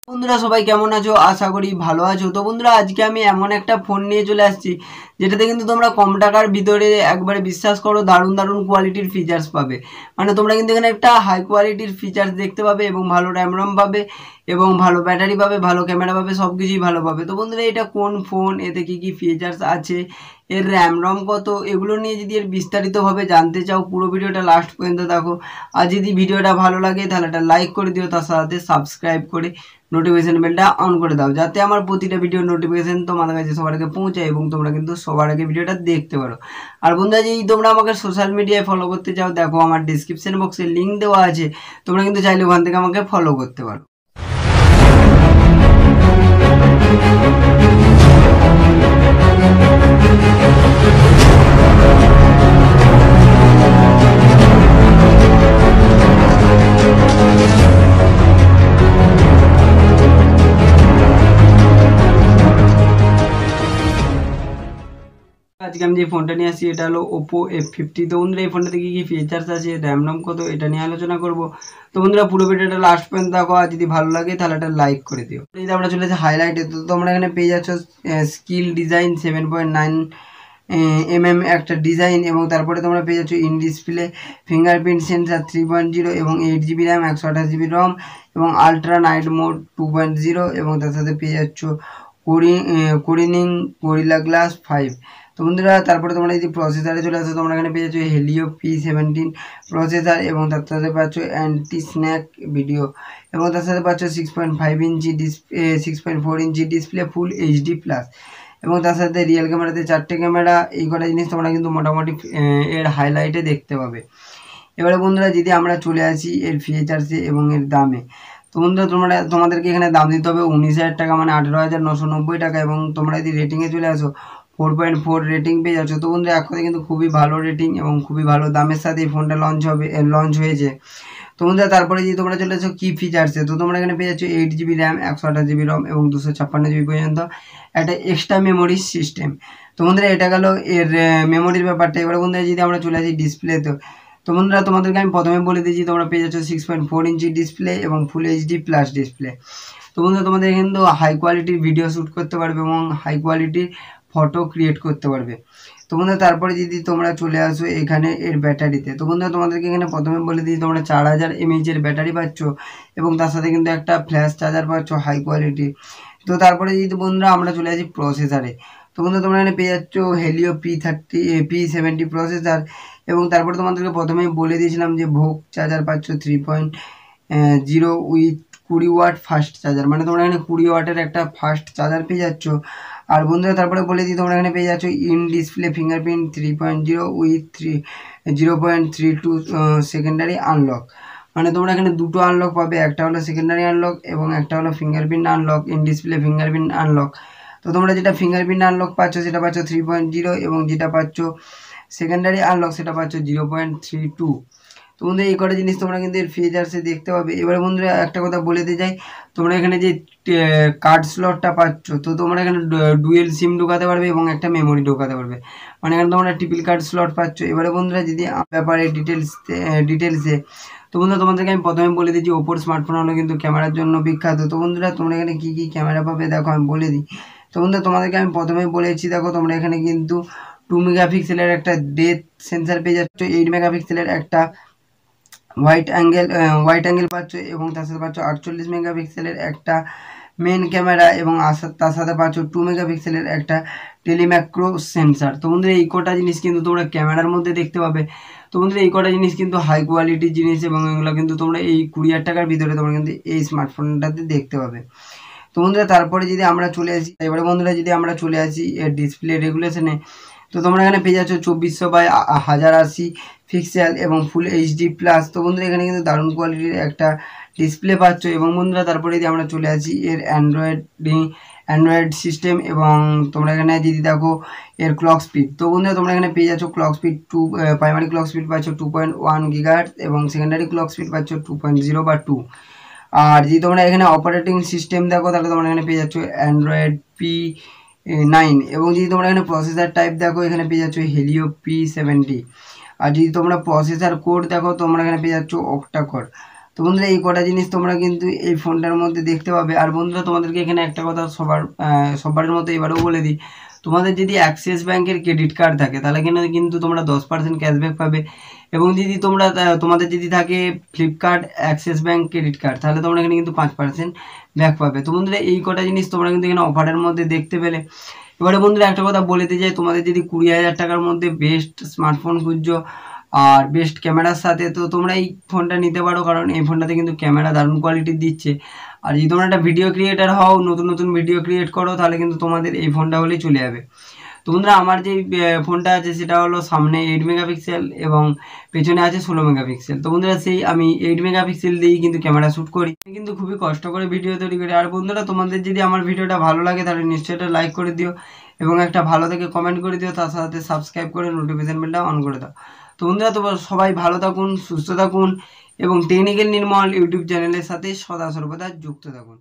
বন্ধুরা সবাই কেমন আছো? আশা করি ভালো আছো। তো বন্ধুরা আজকে আমি এমন একটা ফোন নিয়ে চলে আসছি যেটাতে কিন্তু তোমরা কম টাকার ভিতরে একবারে বিশ্বাস করো দারুণ দারুণ কোয়ালিটির ফিচার্স পাবে। মানে তোমরা কিন্তু এখানে একটা হাই কোয়ালিটির ফিচার্স দেখতে পাবে এবং ভালো র্যাম রম পাবে এবং ভালো ব্যাটারি পাবে, ভালো ক্যামেরা পাবে, সব কিছুই ভালো পাবে। তো বন্ধুরা এটা কোন ফোন, এতে কি কি ফিচার্স আছে, এর র্যাম রম কত, এগুলো নিয়ে যদি এর বিস্তারিতভাবে জানতে চাও পুরো ভিডিওটা লাস্ট পর্যন্ত দেখো। আর যদি ভিডিওটা ভালো লাগে তাহলে একটা লাইক করে দিও, তার সাথে সাবস্ক্রাইব করে নোটিফিকেশন বেলটা অন করে দাও, যাতে আমার প্রতিটা ভিডিও নোটিফিকেশন তোমাদের কাছে সবার আগে পৌঁছায় এবং তোমরা কিন্তু সবার আগে ভিডিওটা দেখতে পারো। আর বন্ধুরা যদি তোমরা আমাকে সোশ্যাল মিডিয়ায় ফলো করতে চাও, দেখো আমার ডিসক্রিপশন বক্সে লিঙ্ক দেওয়া আছে, তোমরা কিন্তু চাইলে ওখান থেকে আমাকে ফলো করতে পারো। আজকে আমি যে ফোনটা নিয়ে আসি এটা হলো ওপো F15। তো বন্ধুরা এই ফোনটাতে কী কী ফিচার্স আছে, র্যাম রম কত, এটা নিয়ে আলোচনা করব। তো বন্ধুরা পুরো ভিডিওটা লাস্ট পর্যন্ত দেখো, আর যদি ভালো লাগে তাহলে একটা লাইক করে দিও। যদি আমরা চলে যাচ্ছি হাইলাইটে, তো তোমরা এখানে পেয়ে যাচ্ছ স্কিল ডিজাইন 7.9 mm একটা ডিজাইন, এবং তারপরে তোমরা পেয়ে যাচ্ছ ইন ডিসপ্লে ফিঙ্গারপ্রিন্ট সেন্সার 3.0 এবং 8GB র্যাম 128GB রম এবং আলট্রা নাইট মোড 2.0, এবং তার সাথে পেয়ে যাচ্ছ কোরিনিং গরিলা গ্লাস 5। তো বন্ধুরা তারপরে তোমরা যদি প্রসেসারে চলে আসো, তোমরা এখানে পেয়ে যাচ্ছ হেলিও P17 প্রসেসার, এবং তার সাথে পাচ্ছ অ্যান্টি স্ন্যাক ভিডিও, এবং তার সাথে পাচ্ছ 6.4 ইঞ্চি ডিসপ্লে ফুল HD+, এবং তার সাথে রিয়েল ক্যামেরাতে 4টে ক্যামেরা। এই কটা জিনিস তোমরা কিন্তু মোটামুটি এর হাইলাইটে দেখতে পাবে। এবারে বন্ধুরা যদি আমরা চলে আসি এর ফিচার্সে এবং এর দামে, তো বন্ধুরা তোমাদেরকে এখানে দাম দিতে হবে 19,000 টাকা, মানে 18,990 টাকা, এবং তোমরা যদি রেটিংয়ে চলে আসো 4.4 রেটিং পেয়ে যাচ্ছ। তো বন্ধুরা এক কথা কিন্তু খুবই ভালো রেটিং এবং খুবই ভালো দামের সাথে এই ফোনটা লঞ্চ হয়েছে। তো বন্ধুরা তারপরে যদি তোমরা চলে আসো কী ফিচার্সে, তো তোমরা এখানে পেয়ে যাচ্ছ 8GB র্যাম 128GB রম এবং 256GB পর্যন্ত একটা এক্সট্রা মেমোরি সিস্টেম। তো বন্ধুরা এটা গেল এর মেমোরির ব্যাপারটা। এবারে বন্ধুরা যদি আমরা চলে আসি ডিসপ্লেতে, তো বন্ধুরা তোমাদেরকে আমি প্রথমে বলে দিয়েছি তোমরা পেয়ে যাচ্ছ 6.4 ইঞ্চি ডিসপ্লে এবং ফুল HD+ ডিসপ্লে। তো বন্ধুরা তোমাদের কিন্তু হাই কোয়ালিটির ভিডিও শ্যুট করতে পারবে এবং হাই কোয়ালিটির ফটো ক্রিয়েট করতে পারবে। তো বন্ধুরা তারপরে যদি তোমরা চলে আসো এখানে এর ব্যাটারিতে, তো বন্ধুরা তোমাদেরকে এখানে প্রথমে বলে দিই তোমরা 4000 mAh ব্যাটারি পাচ্ছ এবং তার সাথে কিন্তু একটা ফ্ল্যাশ চার্জার পাচ্ছ হাই কোয়ালিটি। তো তারপরে যদি বন্ধুরা আমরা চলে আসি প্রসেসারে, তো বন্ধুরা তোমরা এখানে পেয়ে যাচ্ছ হেলিও P70 প্রসেসার, এবং তারপরে তোমাদেরকে প্রথমেই বলে দিয়েছিলাম যে ভোগ চার্জার পাচ্ছ 3.0 উইথ 20 ওয়াট ফাস্ট চার্জার, মানে তোমরা এখানে 20 ওয়াটের একটা ফাস্ট চার্জার পেয়ে যাচ্ছ। আর বন্ধুরা তারপরে বলে দিই তোমরা এখানে পেয়ে যাচ্ছ in display fingerprint 3.0 with 0.32 secondary unlock, মানে তোমরা এখানে দুটো আনলক পাবে, একটা হলো সেকেন্ডারি আনলক এবং একটা হলো fingerprint unlock, in display fingerprint unlock. তো তোমরা যেটা ফিঙ্গারপ্রিন্ট আনলক পাচ্ছ সেটা পাচ্ছ 3.0, এবং যেটা পাচ্ছ সেকেন্ডারি আনলক সেটা পাচ্ছ 0.32। তো বন্ধুরা এই কটা জিনিস তোমরা কিন্তু এর ফিচার্সে দেখতে পাবে। এবারে বন্ধুরা একটা কথা বলে দিতে চাই, তোমরা এখানে যে কার্ড স্লটটা পাচ্ছ, তো তোমরা এখানে ডুয়েল সিম ঢোকাতে পারবে এবং একটা মেমোরি ঢোকাতে পারবে, মানে এখানে তোমরা ট্রিপল কার্ড স্লট পাচ্ছ। এবারে বন্ধুরা যদি ব্যাপারে ডিটেলসে, তো বন্ধুরা তোমাদেরকে আমি প্রথমে বলে দিচ্ছি ওপোর স্মার্টফোন হলো কিন্তু ক্যামেরার জন্য বিখ্যাত। তো বন্ধুরা তোমরা এখানে কী কী ক্যামেরা পাবে দেখো আমি বলে দিই। তো বন্ধুরা তোমাদেরকে আমি প্রথমেই বলেছি, দেখো তোমরা এখানে কিন্তু 2 মেগাপিক্সেলের একটা ডেপথ সেন্সার পেয়ে যাচ্ছ, 8 মেগাপিক্সেলের একটা হোয়াইট অ্যাঙ্গেল পাচ্ছ, এবং তার সাথে পাচ্ছ 48 মেগাপিক্সেলের একটা মেন ক্যামেরা, এবং তার সাথে পাচ্ছ 2 মেগাপিক্সেলের একটা টেলিম্যাক্রো সেন্সার। তো বন্ধুরা এই কটা জিনিস কিন্তু তোমরা ক্যামেরার মধ্যে দেখতে পাবে। তো বন্ধুরা এই কটা জিনিস কিন্তু হাই কোয়ালিটির জিনিস, এবং এগুলো কিন্তু তোমরা এই 20,000 টাকার ভিতরে তোমরা কিন্তু এই স্মার্টফোনটাতে দেখতে পাবে। তো বন্ধুরা তারপরে যদি আমরা চলে আসি, এবারে বন্ধুরা যদি আমরা চলে আসি এর ডিসপ্লে রেগুলেশনে, তো তোমরা এখানে পেয়ে যাচ্ছ 2400x1080 পিক্সেল এবং ফুল HD+। তো বন্ধুরা এখানে কিন্তু দারুণ কোয়ালিটির একটা ডিসপ্লে পাচ্ছ। এবং বন্ধুরা তারপরে যদি আমরা চলে আসি এর অ্যান্ড্রয়েড সিস্টেম, এবং তোমরা এখানে যদি দেখো এর ক্লক স্পিড, তো বন্ধুরা তোমরা এখানে পেয়ে যাচ্ছ clock speed primary clock speed পাচ্ছ 2.1 GHz এবং সেকেন্ডারি ক্লক স্পিড পাচ্ছ 2.0 বা 2। আর যদি তোমরা এখানে অপারেটিং সিস্টেম দেখো তাহলে তোমরা এখানে পেয়ে যাচ্ছ অ্যান্ড্রয়েড P9, এবং যদি তোমরা এখানে প্রসেসর টাইপ দেখো এখানে পেয়ে যাচ্ছ হেলিও P70। আর যদি তোমরা প্রসেসর কোড দেখো তোমরা এখানে পেয়ে যাচ্ছ অক্টা কোর। তো বন্ধুরা এই কটা জিনিস তোমরা কিন্তু এই ফোনটার মধ্যে দেখতে পাবে। আর বন্ধুরা তোমাদেরকে এখানে একটা কথা সবার মতো এবারেও বলে দিই, তোমাদের যদি অ্যাক্সিস ব্যাংকের ক্রেডিট কার্ড থাকে তাহলে কিন্তু তোমরা 10% ক্যাশব্যাক পাবে। এবং যদি তোমাদের যদি থাকে Flipkart Axis bank credit card তাহলে তোমরা এখানে কিন্তু 5% ব্যাক পাবে। তো বন্ধুরা এই কটা জিনিস তোমরা কিন্তু এখানে অফারের মধ্যে দেখতে পেলে। এবারে বন্ধুরা একটা কথা বলে দিই যে তোমাদের যদি 20,000 টাকার মধ্যে বেস্ট স্মার্টফোন খুঁজছো আর বেস্ট ক্যামেরার সাথে, তো তোমরা এই ফোনটা নিতে পারো, কারণ এই ফোনটাতে কিন্তু ক্যামেরা দারুণ কোয়ালিটির দিচ্ছে। আর যদি তোমরা একটা ভিডিও ক্রিয়েটার হও, নতুন ভিডিও ক্রিয়েট করো, তাহলে কিন্তু তোমাদের এই ফোনটা হলেই চলে যাবে। তো বন্ধুরা আমার যে ফোনটা আছে সেটা হলো সামনে 8 মেগাপিক্সেল এবং পেছনে আছে 16 মেগাপিক্সেল। তো বন্ধুরা আমি 8 মেগাপিক্সেল দিয়েই কিন্তু ক্যামেরা শ্যুট করি, কিন্তু খুবই কষ্ট করে ভিডিও তৈরি করি। আর বন্ধুরা তোমাদের যদি আমার ভিডিওটা ভালো লাগে তাহলে নিশ্চয়ই একটা লাইক করে দিও এবং একটা ভালো থেকে কমেন্ট করে দিও, তার সাথে সাবস্ক্রাইব করে নোটিফিকেশন বেলটা অন করে দাও। তো বন্ধুরা তোমরা সবাই ভালো থাকুন, সুস্থ থাকুন এবং টেকনিক্যাল নির্মল ইউটিউব চ্যানেলের সাথে সদা সর্বদা যুক্ত থাকুন।